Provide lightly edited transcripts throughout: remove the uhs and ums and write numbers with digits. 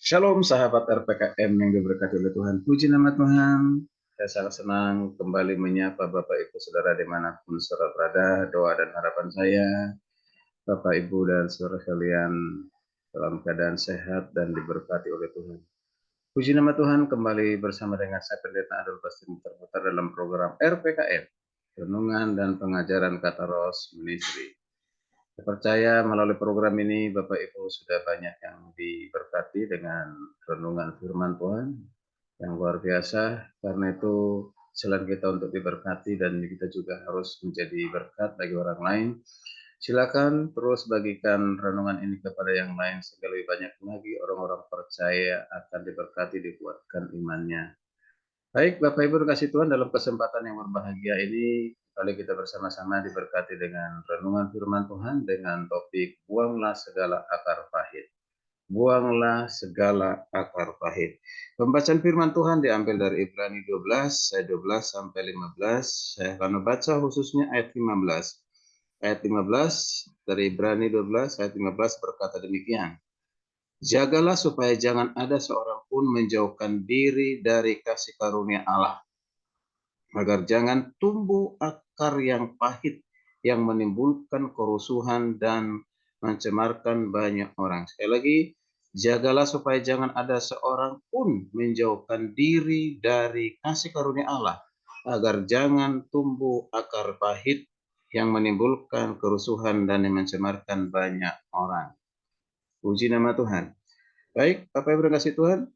Shalom sahabat RPKM yang diberkati oleh Tuhan. Puji nama Tuhan. Saya sangat senang kembali menyapa Bapak Ibu Saudara dimanapun saudara berada. Doa dan harapan saya, Bapak Ibu dan saudara sekalian dalam keadaan sehat dan diberkati oleh Tuhan. Puji nama Tuhan, kembali bersama dengan saya Pendeta Adol Pastin terputar dalam program RPKM, Renungan dan Pengajaran Kata Ros Ministry. Saya percaya melalui program ini Bapak Ibu sudah banyak yang diberkati dengan renungan firman Tuhan yang luar biasa. Karena itu selain kita untuk diberkati dan kita juga harus menjadi berkat bagi orang lain. Silakan terus bagikan renungan ini kepada yang lain sehingga lebih banyak lagi orang-orang percaya akan diberkati, dikuatkan imannya. Baik, Bapak Ibu kasih Tuhan, dalam kesempatan yang berbahagia ini, kali kita bersama-sama diberkati dengan renungan firman Tuhan dengan topik buanglah segala akar pahit. Buanglah segala akar pahit. Pembacaan firman Tuhan diambil dari Ibrani 12, ayat 12 sampai 15. Saya akan membaca khususnya ayat 15. Ayat 15 dari Ibrani 12, ayat 15 berkata demikian. Jagalah supaya jangan ada seorang pun menjauhkan diri dari kasih karunia Allah, agar jangan tumbuh akar yang pahit yang menimbulkan kerusuhan dan mencemarkan banyak orang. Sekali lagi, jagalah supaya jangan ada seorang pun menjauhkan diri dari kasih karunia Allah, agar jangan tumbuh akar pahit yang menimbulkan kerusuhan dan mencemarkan banyak orang. Puji nama Tuhan. Baik, Bapak Ibu kasih Tuhan,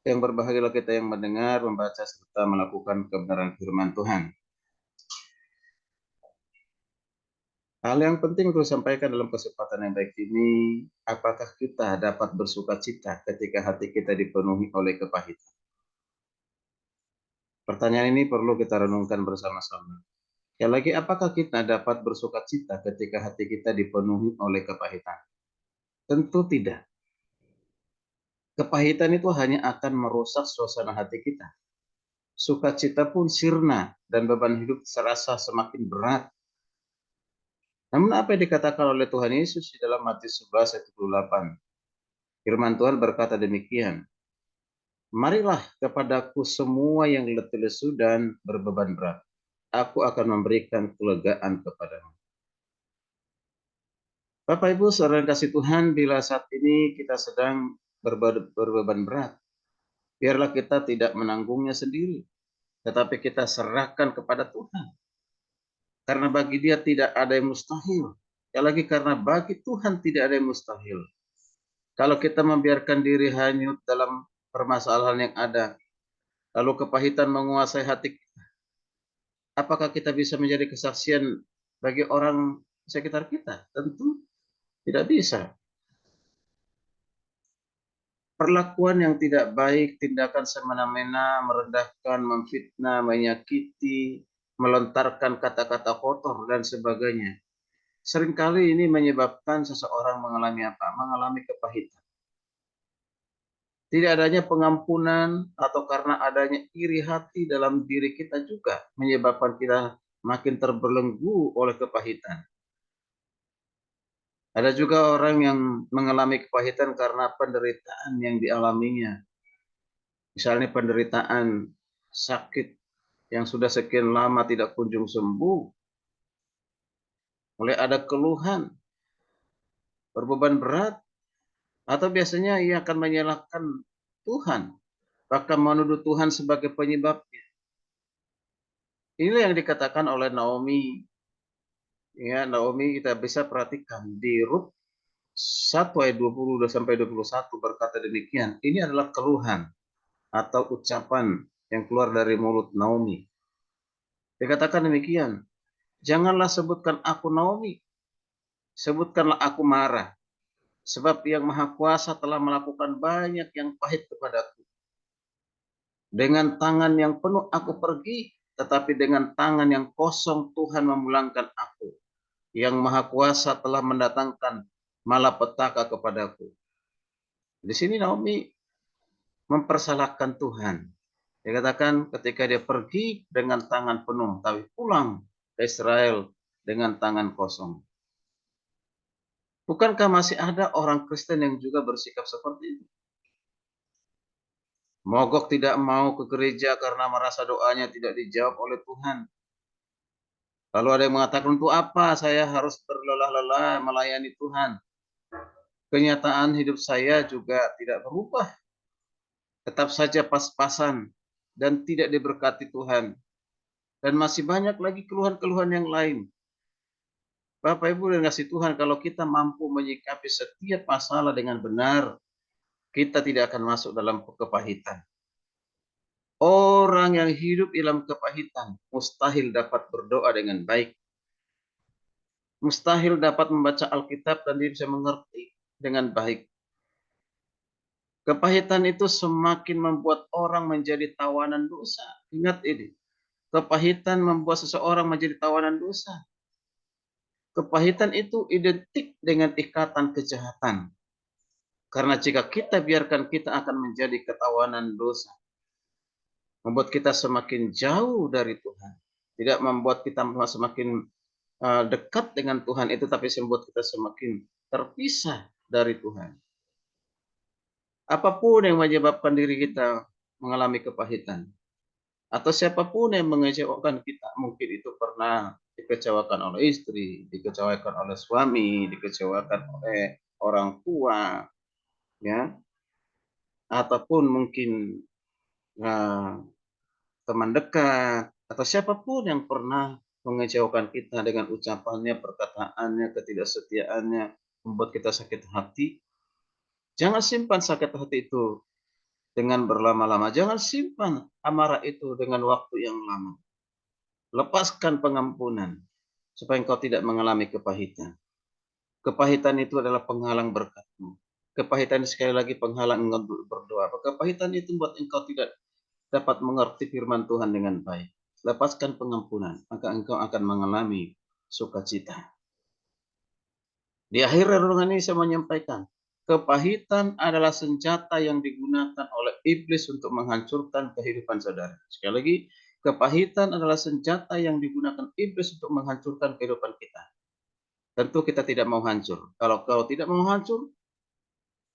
yang berbahagialah kita yang mendengar, membaca, serta melakukan kebenaran firman Tuhan. Hal yang penting untuk disampaikan dalam kesempatan yang baik ini, apakah kita dapat bersuka cita ketika hati kita dipenuhi oleh kepahitan? Pertanyaan ini perlu kita renungkan bersama-sama. Sekali lagi, apakah kita dapat bersuka cita ketika hati kita dipenuhi oleh kepahitan? Tentu tidak. Kepahitan itu hanya akan merusak suasana hati kita. Sukacita pun sirna dan beban hidup serasa semakin berat. Namun apa yang dikatakan oleh Tuhan Yesus di dalam Matius 11 ayat 28? Firman Tuhan berkata demikian, marilah kepadaku semua yang letih lesu dan berbeban berat. Aku akan memberikan kelegaan kepadamu. Bapak Ibu saudara kasih Tuhan, bila saat ini kita sedang berbeban berat, biarlah kita tidak menanggungnya sendiri, tetapi kita serahkan kepada Tuhan. Karena bagi Dia tidak ada yang mustahil. Ya lagi karena bagi Tuhan tidak ada yang mustahil. Kalau kita membiarkan diri hanyut dalam permasalahan yang ada, lalu kepahitan menguasai hati, apakah kita bisa menjadi kesaksian bagi orang sekitar kita? Tentu tidak bisa. Perlakuan yang tidak baik, tindakan semena-mena, merendahkan, memfitnah, menyakiti, melontarkan kata-kata kotor, dan sebagainya. Seringkali ini menyebabkan seseorang mengalami apa? Mengalami kepahitan. Tidak adanya pengampunan atau karena adanya iri hati dalam diri kita juga menyebabkan kita makin terbelenggu oleh kepahitan. Ada juga orang yang mengalami kepahitan karena penderitaan yang dialaminya. Misalnya penderitaan sakit yang sudah sekian lama tidak kunjung sembuh. Mulai ada keluhan, berbeban berat, atau biasanya ia akan menyalahkan Tuhan, bahkan menuduh Tuhan sebagai penyebabnya. Inilah yang dikatakan oleh Naomi. Ya, Naomi kita bisa perhatikan di Rut 1 ayat 20 sampai 21 berkata demikian. Ini adalah keluhan atau ucapan yang keluar dari mulut Naomi. Dikatakan demikian, janganlah sebutkan aku Naomi, sebutkanlah aku Mara, sebab Yang Maha Kuasa telah melakukan banyak yang pahit kepadaku. Dengan tangan yang penuh aku pergi, tetapi dengan tangan yang kosong Tuhan memulangkan aku. Yang Maha Kuasa telah mendatangkan malapetaka kepadaku. Di sini Naomi mempersalahkan Tuhan. Dia katakan ketika dia pergi dengan tangan penuh, tapi pulang ke Israel dengan tangan kosong. Bukankah masih ada orang Kristen yang juga bersikap seperti itu? Mogok tidak mau ke gereja karena merasa doanya tidak dijawab oleh Tuhan. Lalu ada yang mengatakan, untuk apa saya harus berlelah-lelah melayani Tuhan? Kenyataan hidup saya juga tidak berubah. Tetap saja pas-pasan dan tidak diberkati Tuhan. Dan masih banyak lagi keluhan-keluhan yang lain. Bapak Ibu dan kasih Tuhan, kalau kita mampu menyikapi setiap masalah dengan benar, kita tidak akan masuk dalam kepahitan. Orang yang hidup dalam kepahitan mustahil dapat berdoa dengan baik. Mustahil dapat membaca Alkitab dan dia bisa mengerti dengan baik. Kepahitan itu semakin membuat orang menjadi tawanan dosa. Ingat ini, kepahitan membuat seseorang menjadi tawanan dosa. Kepahitan itu identik dengan ikatan kejahatan. Karena jika kita biarkan, kita akan menjadi ketawanan dosa. Membuat kita semakin jauh dari Tuhan. Tidak membuat kita semakin dekat dengan Tuhan itu, tapi membuat kita semakin terpisah dari Tuhan. Apapun yang menyebabkan diri kita mengalami kepahitan, atau siapapun yang mengecewakan kita, mungkin itu pernah dikecewakan oleh istri, dikecewakan oleh suami, dikecewakan oleh orang tua, ya, ataupun mungkin uh, teman dekat, atau siapapun yang pernah mengecewakan kita dengan ucapannya, perkataannya, ketidaksetiaannya, membuat kita sakit hati. Jangan simpan sakit hati itu dengan berlama-lama. Jangan simpan amarah itu dengan waktu yang lama. Lepaskan pengampunan supaya engkau tidak mengalami kepahitan. Kepahitan itu adalah penghalang berkatmu. Kepahitan sekali lagi penghalang engkau berdoa. Kepahitan itu membuat engkau tidak dapat mengerti firman Tuhan dengan baik. Lepaskan pengampunan, maka engkau akan mengalami sukacita. Di akhir renungan ini saya menyampaikan, kepahitan adalah senjata yang digunakan oleh iblis untuk menghancurkan kehidupan saudara. Sekali lagi, kepahitan adalah senjata yang digunakan iblis untuk menghancurkan kehidupan kita. Tentu kita tidak mau hancur. Kalau tidak mau hancur,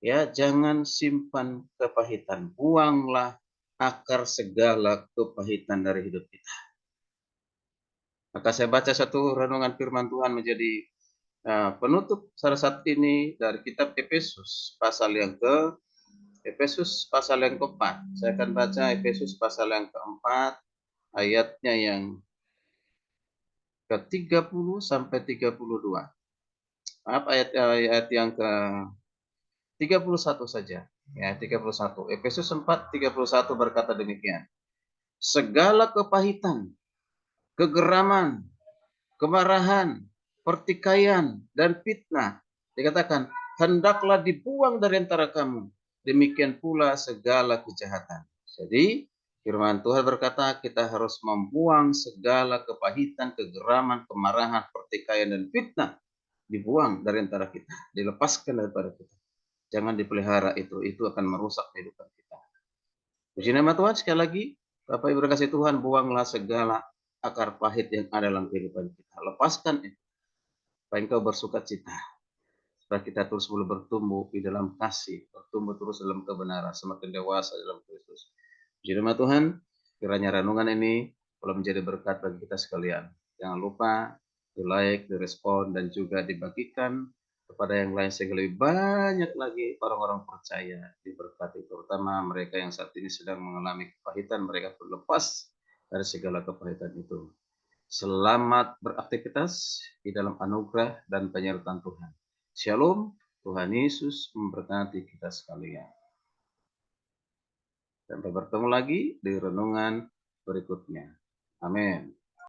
ya jangan simpan kepahitan. Buanglah akar segala kepahitan dari hidup kita. Maka saya baca satu renungan firman Tuhan menjadi penutup salah satu ini dari kitab Efesus pasal yang keempat. Saya akan baca Efesus pasal yang keempat, ayatnya yang ke-30 sampai 32. Maaf, ayat yang ke-31 saja. Ya, 31. Efesus 4:31 berkata demikian. Segala kepahitan, kegeraman, kemarahan, pertikaian, dan fitnah. Dikatakan, hendaklah dibuang dari antara kamu. Demikian pula segala kejahatan. Jadi, firman Tuhan berkata, kita harus membuang segala kepahitan, kegeraman, kemarahan, pertikaian, dan fitnah. Dibuang dari antara kita. Dilepaskan daripada kita. Jangan dipelihara itu akan merusak kehidupan kita. Puji nama Tuhan, sekali lagi, Bapak Ibu kasih Tuhan, buanglah segala akar pahit yang ada dalam kehidupan kita. Lepaskan itu. Supaya engkau bersuka cita. Supaya kita terus boleh bertumbuh di dalam kasih. Bertumbuh terus dalam kebenaran. Semakin dewasa dalam Kristus. Puji nama Tuhan, kiranya renungan ini boleh menjadi berkat bagi kita sekalian. Jangan lupa di-like, di-respon, dan juga dibagikan kepada yang lain sehingga lebih banyak lagi orang-orang percaya diberkati, terutama mereka yang saat ini sedang mengalami kepahitan, mereka pun lepas dari segala kepahitan itu. Selamat beraktivitas di dalam anugerah dan penyertaan Tuhan. Shalom, Tuhan Yesus memberkati kita sekalian. Sampai bertemu lagi di renungan berikutnya. Amin.